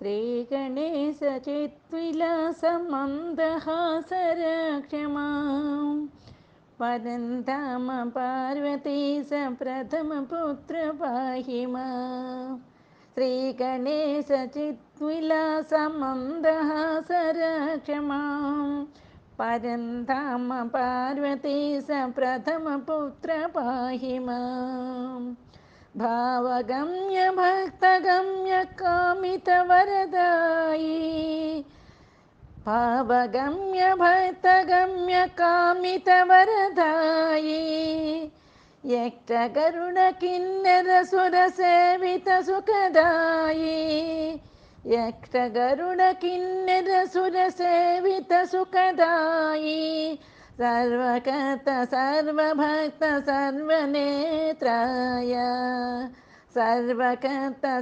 श्रीगणेशचित्विलासमन्दहासरक्षमां परन्ताम पार्वतीश प्रथमपुत्र पाहि मां श्रीगणेशचित्विलासमन्दहासरक्षमां परन्ताम पार्वतीश प्रथमपुत्र पाहि मां भावगम्य भक्तगम्य कामितवरदायी भावगम्य भक्तगम्य कामितवरदायी यक्षगरुडकिन्नरसुरसेवितसुखदायी यक्षगरुडकिन्नरसुरसेवितसुखदायी सर्वकर्ता सर्वभक्त सर्वनेत्राय सर्वकर्ता